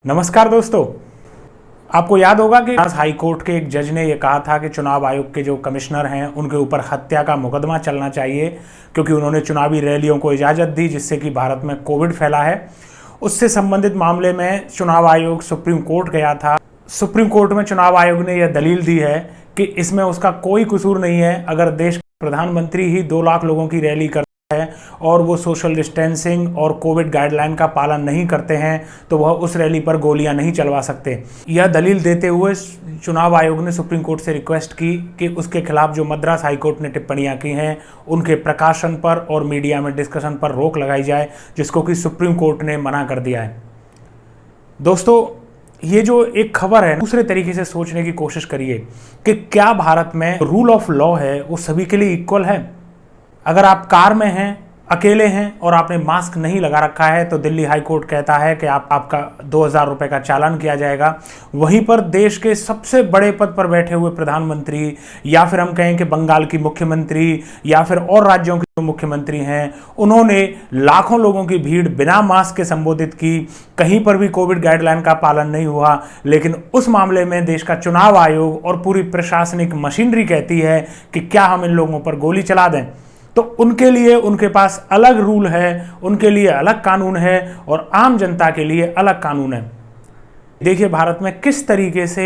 नमस्कार दोस्तों, आपको याद होगा कि हाई कोर्ट के एक जज ने यह कहा था कि चुनाव आयोग के जो कमिश्नर हैं उनके ऊपर हत्या का मुकदमा चलना चाहिए क्योंकि उन्होंने चुनावी रैलियों को इजाज़त दी जिससे कि भारत में कोविड फैला है। उससे संबंधित मामले में चुनाव आयोग सुप्रीम कोर्ट गया था। सुप्रीम कोर्ट में चुनाव आयोग ने यह दलील दी है कि इसमें उसका कोई कसूर नहीं है। अगर देश का प्रधानमंत्री ही 2 लाख लोगों की रैली करता है और वो सोशल डिस्टेंसिंग और कोविड गाइडलाइन का पालन नहीं करते हैं तो वह उस रैली पर गोलियां नहीं चलवा सकते। यह दलील देते हुए चुनाव आयोग ने सुप्रीम कोर्ट से रिक्वेस्ट की कि उसके खिलाफ जो मद्रास हाई कोर्ट ने टिप्पणियां की हैं उनके प्रकाशन पर और मीडिया में डिस्कशन पर रोक लगाई जाए, जिसको कि सुप्रीम कोर्ट ने मना कर दिया है। दोस्तों, ये जो एक खबर है, दूसरे तरीके से सोचने की कोशिश करिए कि क्या भारत में रूल ऑफ लॉ है वो सभी के लिए इक्वल है। अगर आप कार में हैं, अकेले हैं और आपने मास्क नहीं लगा रखा है तो दिल्ली हाई कोर्ट कहता है कि आपका 2000 रुपये का चालान किया जाएगा। वहीं पर देश के सबसे बड़े पद पर बैठे हुए प्रधानमंत्री या फिर हम कहें कि बंगाल की मुख्यमंत्री या फिर और राज्यों के जो मुख्यमंत्री हैं, उन्होंने लाखों लोगों की भीड़ बिना मास्क के संबोधित की। कहीं पर भी कोविड गाइडलाइन का पालन नहीं हुआ, लेकिन उस मामले में देश का चुनाव आयोग और पूरी प्रशासनिक मशीनरी कहती है कि क्या हम इन लोगों पर गोली चला दें। तो उनके लिए उनके पास अलग रूल है, उनके लिए अलग कानून है और आम जनता के लिए अलग कानून है। देखिए भारत में किस तरीके से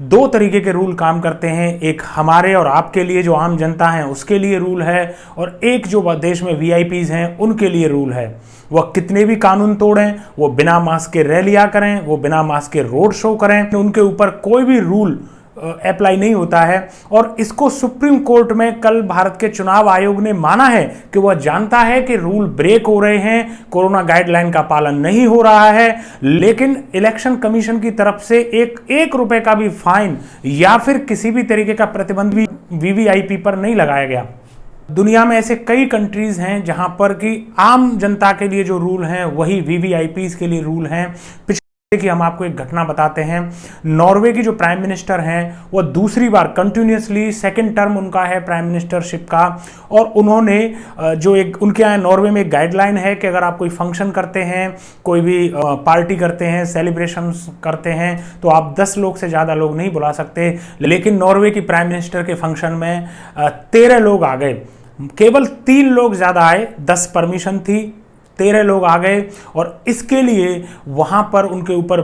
2 तरीके के रूल काम करते हैं। एक हमारे और आपके लिए जो आम जनता है उसके लिए रूल है, और एक जो देश में वीआईपीज हैं उनके लिए रूल है। वह कितने भी कानून तोड़ें, वो बिना मास्क के रैलियां करें, वो बिना मास्क के रोड शो करें, उनके ऊपर कोई भी रूल अप्लाई नहीं होता है। और इसको सुप्रीम कोर्ट में कल भारत के चुनाव आयोग ने माना है कि वह जानता है कि रूल ब्रेक हो रहे हैं, कोरोना गाइडलाइन का पालन नहीं हो रहा है, लेकिन इलेक्शन कमीशन की तरफ से एक रुपए का भी फाइन या फिर किसी भी तरीके का प्रतिबंध भी वीवीआईपी पर नहीं लगाया गया। दुनिया में ऐसे कई कंट्रीज हैं जहां पर कि आम जनता के लिए जो रूल हैं वही वीवीआईपीज के लिए रूल हैं। कि हम आपको एक घटना बताते हैं। नॉर्वे की जो प्राइम मिनिस्टर हैं वो दूसरी बार कंटिन्यूसली सेकंड टर्म उनका है प्राइम मिनिस्टरशिप का, और उन्होंने जो एक उनके यहाँ नॉर्वे में एक गाइडलाइन है कि अगर आप कोई फंक्शन करते हैं, कोई भी पार्टी करते हैं, सेलिब्रेशंस करते हैं, तो आप 10 लोग से ज़्यादा लोग नहीं बुला सकते। लेकिन नॉर्वे की प्राइम मिनिस्टर के फंक्शन में 13 लोग आ गए, केवल 3 लोग ज़्यादा आए, 10 परमिशन थी, 13 लोग आ गए। और इसके लिए वहां पर उनके ऊपर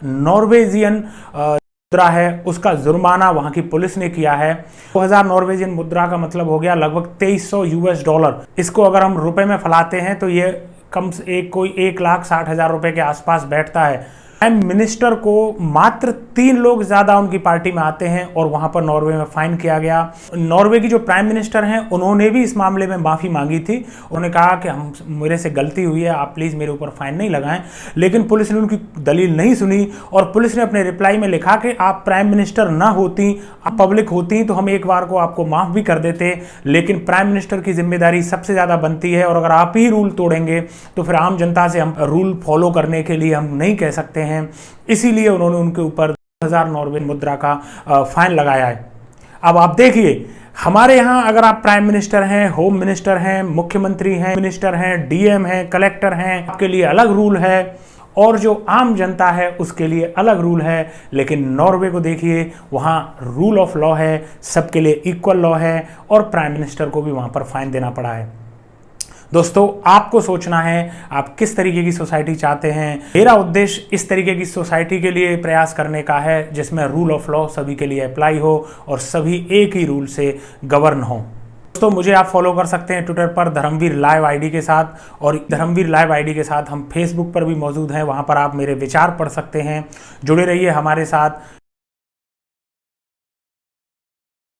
नॉर्वेजियन मुद्रा है उसका जुर्माना वहां की पुलिस ने किया है। 2000 नॉर्वेजियन मुद्रा का मतलब हो गया लगभग $2300। इसको अगर हम रुपए में फैलाते हैं तो ये कम से कोई 1,60,000 रुपए के आसपास बैठता है। प्राइम मिनिस्टर को मात्र 3 लोग ज्यादा उनकी पार्टी में आते हैं और वहां पर नॉर्वे में फाइन किया गया। नॉर्वे की जो प्राइम मिनिस्टर हैं उन्होंने भी इस मामले में माफी मांगी थी। उन्होंने कहा कि मेरे से गलती हुई है, आप प्लीज मेरे ऊपर फाइन नहीं लगाएं। लेकिन पुलिस ने उनकी दलील नहीं सुनी और पुलिस ने अपने रिप्लाई में लिखा कि आप प्राइम मिनिस्टर ना होती, आप पब्लिक होती तो हम एक बार को आपको माफ भी कर देते, लेकिन प्राइम मिनिस्टर की जिम्मेदारी सबसे ज्यादा बनती है और अगर आप ही रूल तोड़ेंगे तो फिर आम जनता से हम रूल फॉलो करने के लिए हम नहीं कह सकते हैं। इसीलिए उन्होंने उनके ऊपर 2000 नॉर्वे मुद्रा का फाइन लगाया है। अब आप देखिए हमारे यहाँ अगर आप प्राइम मिनिस्टर हैं, होम मिनिस्टर हैं, मुख्यमंत्री हैं, मिनिस्टर हैं, डीएम हैं, कलेक्टर हैं, आपके लिए अलग रूल है और जो आम जनता है उसके लिए अलग रूल है। लेकिन नॉर्वे को देखिए, वहाँ रूल ऑफ लॉ है, सबके लिए इक्वल लॉ है और प्राइम मिनिस्टर को भी वहाँ पर फाइन देना पड़ा है। दोस्तों, आपको सोचना है आप किस तरीके की सोसाइटी चाहते हैं। मेरा उद्देश्य इस तरीके की सोसाइटी के लिए प्रयास करने का है जिसमें रूल ऑफ लॉ सभी के लिए अप्लाई हो और सभी एक ही रूल से गवर्न हो। दोस्तों, मुझे आप फॉलो कर सकते हैं ट्विटर पर धर्मवीर लाइव आईडी के साथ, और धर्मवीर लाइव आईडी के साथ हम फेसबुक पर भी मौजूद हैं। वहां पर आप मेरे विचार पढ़ सकते हैं। जुड़े रहिए हमारे साथ।